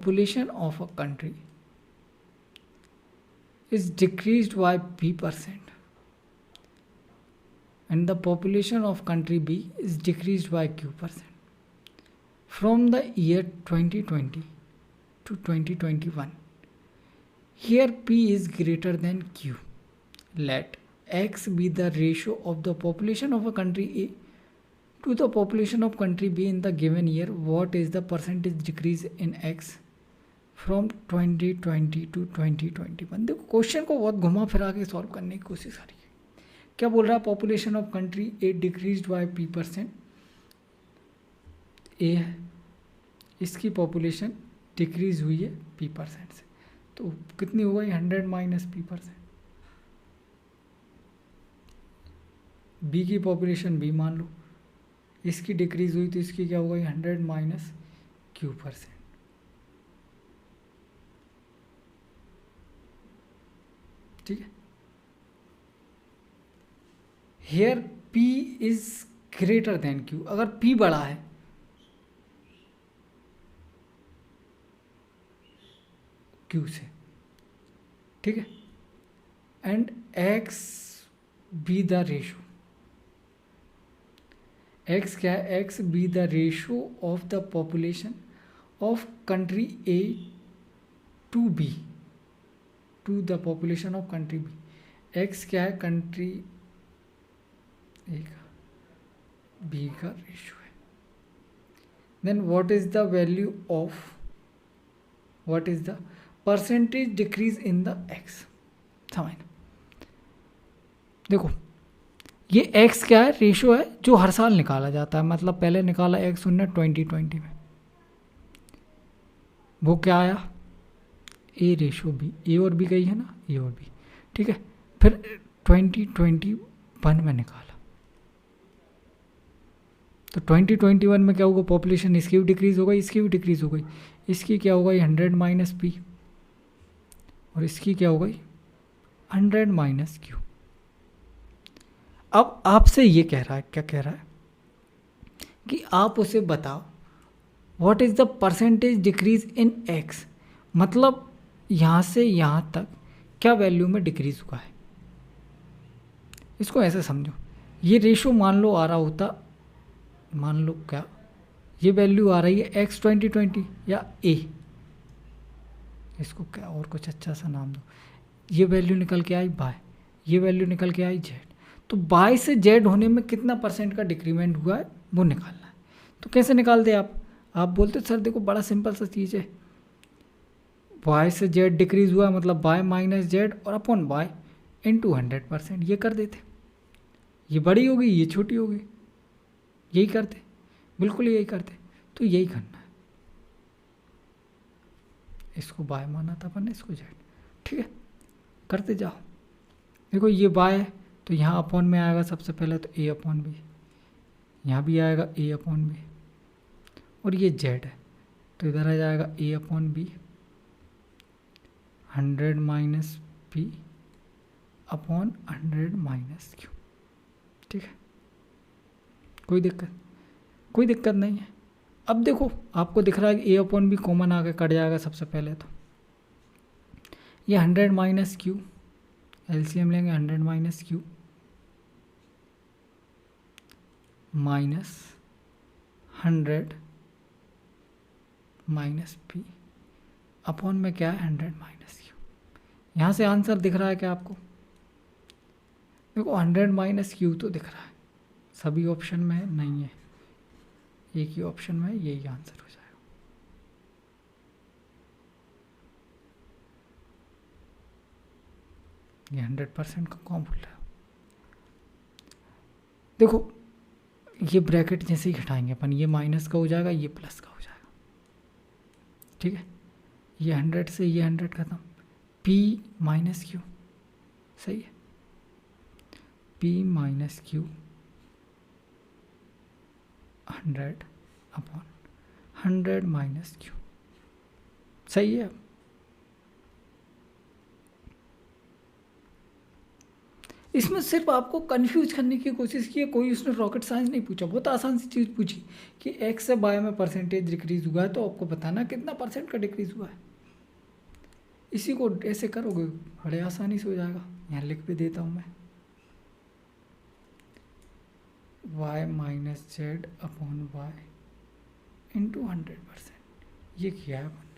population of a country is decreased by p% and the population of country B is decreased by q% from the year 2020 to 2021. Here P is greater than Q. Let X be the ratio of the population of a country A to the population of country B in the given year. What is the percentage decrease in X from 2020 to 2021? देखो question को बहुत घुमा फिरा के solve करने की कोशिश करिए. क्या बोल रहा है? Population of country A decreased bye p%. ए है, इसकी पॉपुलेशन डिक्रीज हुई है p% से, तो कितनी हो गई? 100 माइनस p%. बी की पॉपुलेशन बी मान लो, इसकी डिक्रीज हुई तो इसकी क्या हो गई? 100 माइनस q%. ठीक है. Here P is greater than Q. अगर P बड़ा है Q से, ठीक है, and X be the ratio. X क्या है? X be the ratio of the population of country A to B to the population of country B. X क्या है? कंट्री A का B का रेशो है. Then what is the value of, what is the percentage decrease in the X. समझ, देखो ये X क्या है? रेशो है जो हर साल निकाला जाता है. मतलब पहले निकाला X 2020 में, वो क्या आया? A ratio B. A और B गई है ना, A और B, ठीक है. फिर 2021 में निकाला तो 2021 में क्या होगा? पॉपुलेशन इसकी भी डिक्रीज हो गई, इसकी भी डिक्रीज हो गई. इसकी क्या हो गई? 100 माइनस P और इसकी क्या हो गई? 100 माइनस Q. अब आपसे ये कह रहा है, क्या कह रहा है कि आप उसे बताओ what is the percentage decrease in X. मतलब यहाँ से यहाँ तक क्या वैल्यू में डिक्रीज हुआ है. इसको ऐसे समझो, ये रेशो मान लो आ रहा होता, मान लो क्या ये वैल्यू आ रही है X 2020 या A, इसको क्या और कुछ अच्छा सा नाम दो. ये वैल्यू निकल के आई Y, ये वैल्यू निकल के आई Z. तो Y से Z होने में कितना परसेंट का डिक्रीमेंट हुआ है वो निकालना है. तो कैसे निकालते आप? आप बोलते सर देखो बड़ा सिंपल सा चीज़ है, Y से Z डिक्रीज हुआ मतलब Y माइनस Z और अपॉन Y इंटू 100%. ये कर देते, ये बड़ी होगी ये छोटी होगी, यही करते, बिल्कुल यही करते. तो यही करना है. इसको Y माना था अपन ने, इसको Z. ठीक है, करते जाओ. देखो ये Y है तो यहाँ अपॉन में आएगा सबसे पहले तो A अपॉन B, यहाँ भी आएगा A अपॉन B, और ये Z है तो इधर आ जाएगा A upon B 100 minus P upon 100 minus Q. ठीक है, कोई दिक्कत नहीं है. अब देखो आपको दिख रहा है कि A अपॉन B कॉमन आके कट जाएगा सबसे पहले. तो ये 100 माइनस Q, एलसीएम लेंगे 100 minus Q minus 100 minus P upon में क्या है? 100 माइनस Q. यहाँ से आंसर दिख रहा है क्या आपको? देखो 100 माइनस Q तो दिख रहा है, सभी ऑप्शन में नहीं है, एक ही ऑप्शन में यही आंसर हो जाएगा. ये 100% का कौन बोल रहा है? देखो ये ब्रैकेट जैसे ही हटाएंगे अपन, ये माइनस का हो जाएगा, ये प्लस का हो जाएगा. ठीक है, ये 100 से ये 100 खत्म, P माइनस Q. सही है, P minus Q 100 upon 100 minus Q. सही है. इसमें सिर्फ आपको कंफ्यूज करने की कोशिश की है, कोई उसने रॉकेट साइंस नहीं पूछा, बहुत आसान सी चीज़ पूछी कि एक्स से वाई में परसेंटेज डिक्रीज हुआ है तो आपको बताना कितना परसेंट का डिक्रीज हुआ है। इसी को ऐसे करोगे बड़े आसानी से हो जाएगा। यहाँ लिख भी देता हूँ मैं, y minus Z upon Y into 100%, ये किया है अपन।